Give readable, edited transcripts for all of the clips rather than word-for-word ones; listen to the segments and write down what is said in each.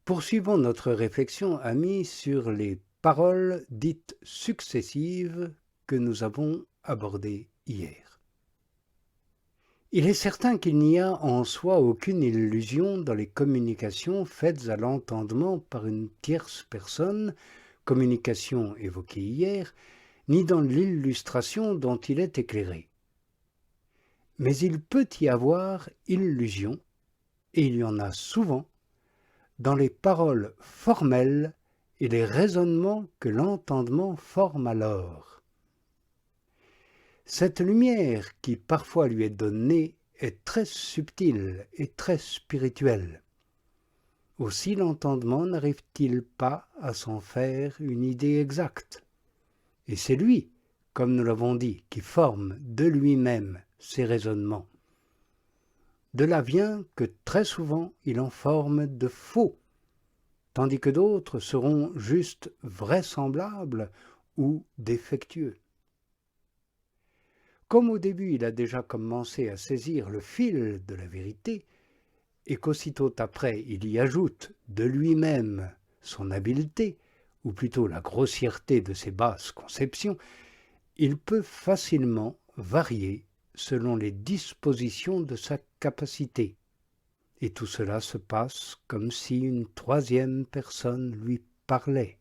Poursuivons notre réflexion, amis, sur les paroles dites successives que nous avons abordées hier. Il est certain qu'il n'y a en soi aucune illusion dans les communications faites à l'entendement par une tierce personne, communication évoquée hier, ni dans l'illustration dont il est éclairé. Mais il peut y avoir illusion, et il y en a souvent, dans les paroles formelles et les raisonnements que l'entendement forme alors. Cette lumière qui parfois lui est donnée est très subtile et très spirituelle. Aussi l'entendement n'arrive-t-il pas à s'en faire une idée exacte. Et c'est lui, comme nous l'avons dit, qui forme de lui-même ses raisonnements. De là vient que très souvent il en forme de faux, tandis que d'autres seront juste vraisemblables ou défectueux. Comme au début il a déjà commencé à saisir le fil de la vérité, et qu'aussitôt après il y ajoute de lui-même son habileté, ou plutôt la grossièreté de ses basses conceptions, il peut facilement varier selon les dispositions de sa capacité. Et tout cela se passe comme si une troisième personne lui parlait.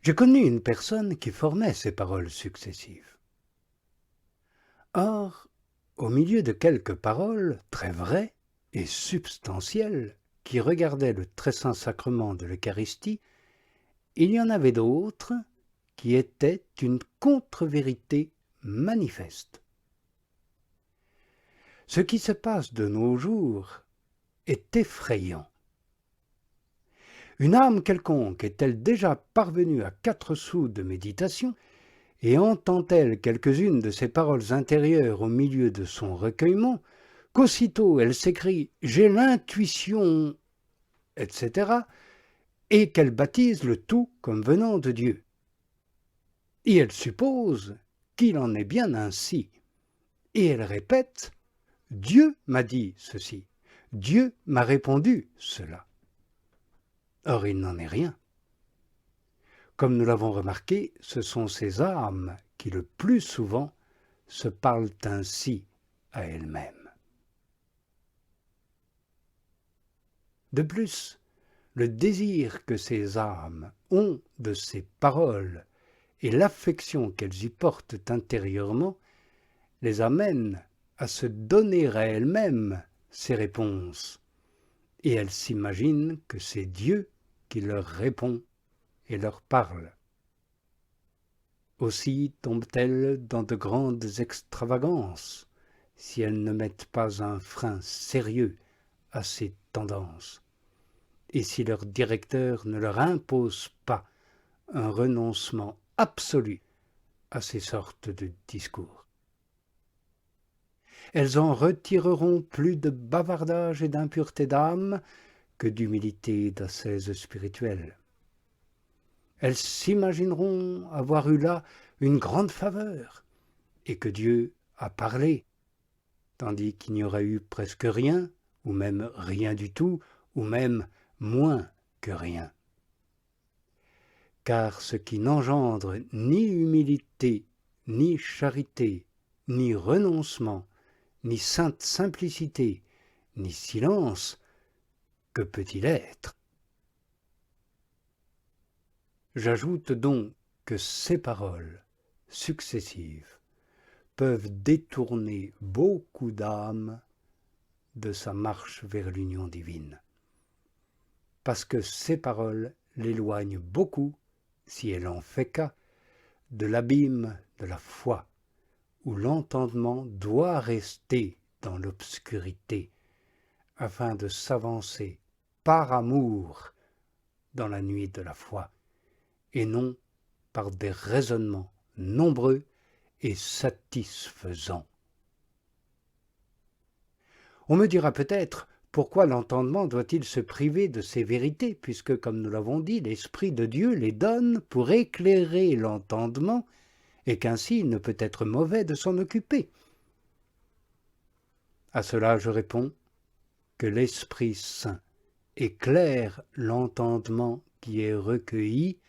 J'ai connu une personne qui formait ces paroles successives. Or, au milieu de quelques paroles très vraies et substantielles qui regardaient le très saint sacrement de l'Eucharistie, il y en avait d'autres qui étaient une contre-vérité manifeste. Ce qui se passe de nos jours est effrayant. Une âme quelconque est-elle déjà parvenue à 4 sous de méditation et entend-elle quelques-unes de ces paroles intérieures au milieu de son recueillement, qu'aussitôt elle s'écrie « j'ai l'intuition », etc., et qu'elle baptise le tout comme venant de Dieu. Et elle suppose qu'il en est bien ainsi. Et elle répète « Dieu m'a dit ceci, Dieu m'a répondu cela ». Or il n'en est rien. Comme nous l'avons remarqué, ce sont ces âmes qui le plus souvent se parlent ainsi à elles-mêmes. De plus, le désir que ces âmes ont de ces paroles et l'affection qu'elles y portent intérieurement les amènent à se donner à elles-mêmes ces réponses, et elles s'imaginent que c'est Dieu qui leur répond et leur parle. Aussi tombent-elles dans de grandes extravagances si elles ne mettent pas un frein sérieux à ces tendances, et si leur directeur ne leur impose pas un renoncement absolu à ces sortes de discours. Elles en retireront plus de bavardage et d'impureté d'âme que d'humilité et d'ascèse spirituelle. Elles s'imagineront avoir eu là une grande faveur et que Dieu a parlé, tandis qu'il n'y aurait eu presque rien, ou même rien du tout, ou même moins que rien. Car ce qui n'engendre ni humilité, ni charité, ni renoncement, ni sainte simplicité, ni silence, que peut-il être? J'ajoute donc que ces paroles successives peuvent détourner beaucoup d'âmes de sa marche vers l'union divine, parce que ces paroles l'éloignent beaucoup, si elle en fait cas, de l'abîme de la foi, où l'entendement doit rester dans l'obscurité, afin de s'avancer par amour dans la nuit de la foi, et non par des raisonnements nombreux et satisfaisants. On me dira peut-être pourquoi l'entendement doit-il se priver de ces vérités, puisque, comme nous l'avons dit, l'Esprit de Dieu les donne pour éclairer l'entendement, et qu'ainsi il ne peut être mauvais de s'en occuper. À cela je réponds, que l'Esprit Saint éclaire l'entendement qui est recueilli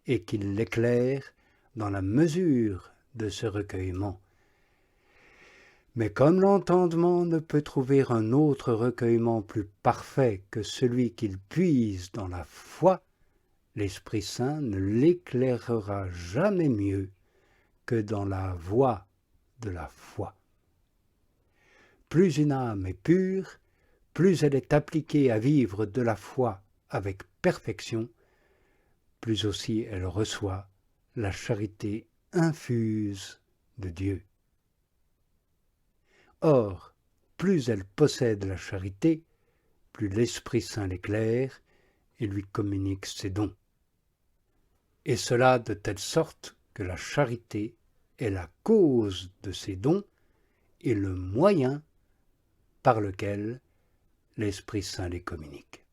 et qu'il l'éclaire dans la mesure de ce recueillement. Mais comme l'entendement ne peut trouver un autre recueillement plus parfait que celui qu'il puise dans la foi, l'Esprit Saint ne l'éclairera jamais mieux que dans la voie de la foi. Plus une âme est pure, plus elle est appliquée à vivre de la foi avec perfection, plus aussi elle reçoit la charité infuse de Dieu. Or, plus elle possède la charité, plus l'Esprit Saint l'éclaire et lui communique ses dons. Et cela de telle sorte que la charité est la cause de ces dons et le moyen par lequel l'Esprit Saint les communique.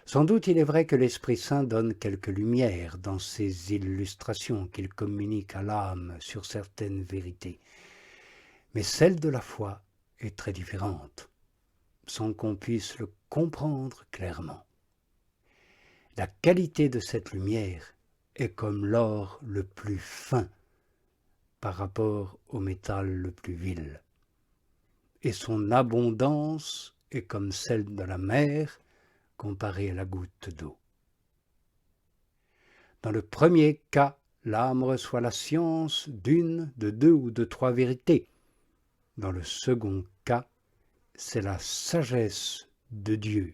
Sans doute il est vrai que l'Esprit Saint donne quelque lumière dans ces illustrations qu'il communique à l'âme sur certaines vérités. Mais celle de la foi est très différente, sans qu'on puisse le comprendre clairement. La qualité de cette lumière est comme l'or le plus fin par rapport au métal le plus vil. Et son abondance est comme celle de la mer comparée à la goutte d'eau. Dans le premier cas, l'âme reçoit la science d'une, de deux ou de trois vérités. Dans le second cas, c'est la sagesse de Dieu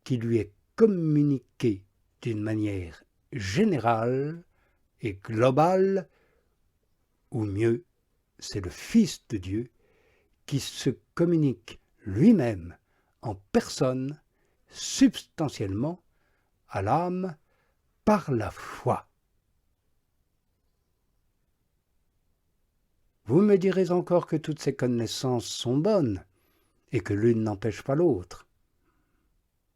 qui lui est communiquée d'une manière générale et globale, ou mieux, c'est le Fils de Dieu qui se communique lui-même en personne, substantiellement, à l'âme par la foi. Vous me direz encore que toutes ces connaissances sont bonnes et que l'une n'empêche pas l'autre.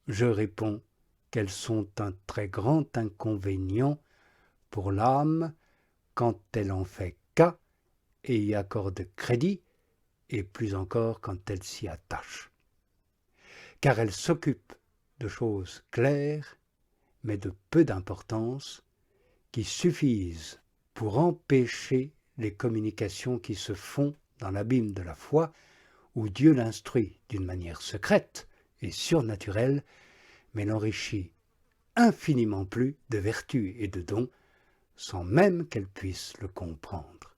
Je réponds qu'elles sont un très grand inconvénient pour l'âme quand elle en fait cas et y accorde crédit, et plus encore quand elle s'y attache. Car elle s'occupe de choses claires, mais de peu d'importance, qui suffisent pour empêcher les communications qui se font dans l'abîme de la foi, où Dieu l'instruit d'une manière secrète et surnaturelle, mais l'enrichit infiniment plus de vertus et de dons, sans même qu'elle puisse le comprendre.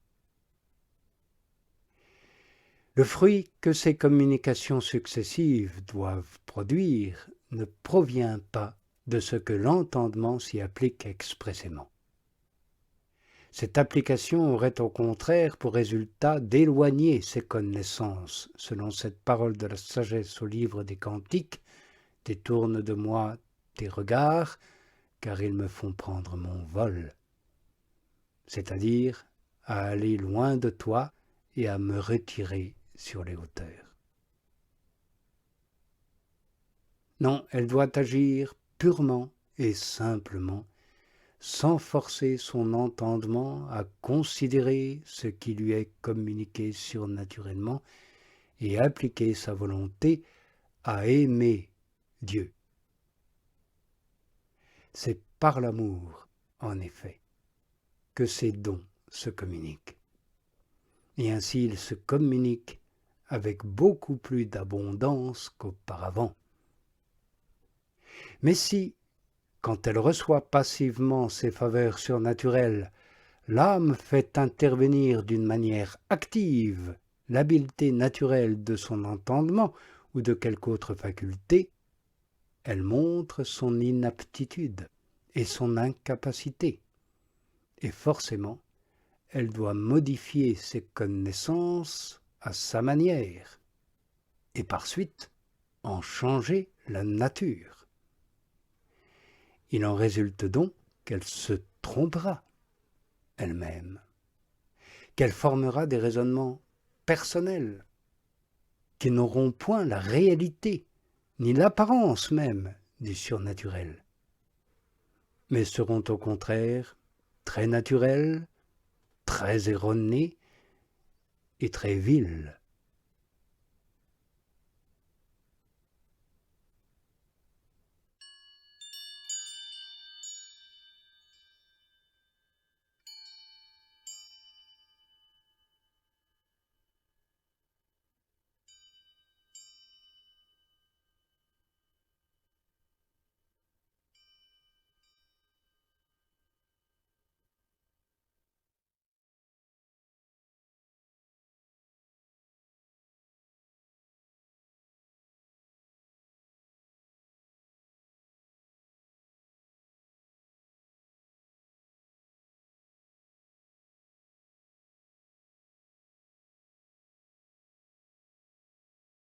Le fruit que ces communications successives doivent produire ne provient pas de ce que l'entendement s'y applique expressément. Cette application aurait au contraire pour résultat d'éloigner ces connaissances, selon cette parole de la sagesse au livre des Cantiques, « Détourne de moi tes regards, car ils me font prendre mon vol », c'est-à-dire à aller loin de toi et à me retirer sur les hauteurs. Non, elle doit agir purement et simplement, sans forcer son entendement à considérer ce qui lui est communiqué surnaturellement et appliquer sa volonté à aimer Dieu. C'est par l'amour, en effet, que ces dons se communiquent. Et ainsi ils se communiquent avec beaucoup plus d'abondance qu'auparavant. Mais si, quand elle reçoit passivement ces faveurs surnaturelles, l'âme fait intervenir d'une manière active l'habileté naturelle de son entendement ou de quelque autre faculté, elle montre son inaptitude et son incapacité. Et forcément, elle doit modifier ses connaissances à sa manière, et par suite en changer la nature. Il en résulte donc qu'elle se trompera elle-même, qu'elle formera des raisonnements personnels qui n'auront point la réalité, ni l'apparence même du surnaturel, mais seront au contraire très naturels, très erronés et très vils.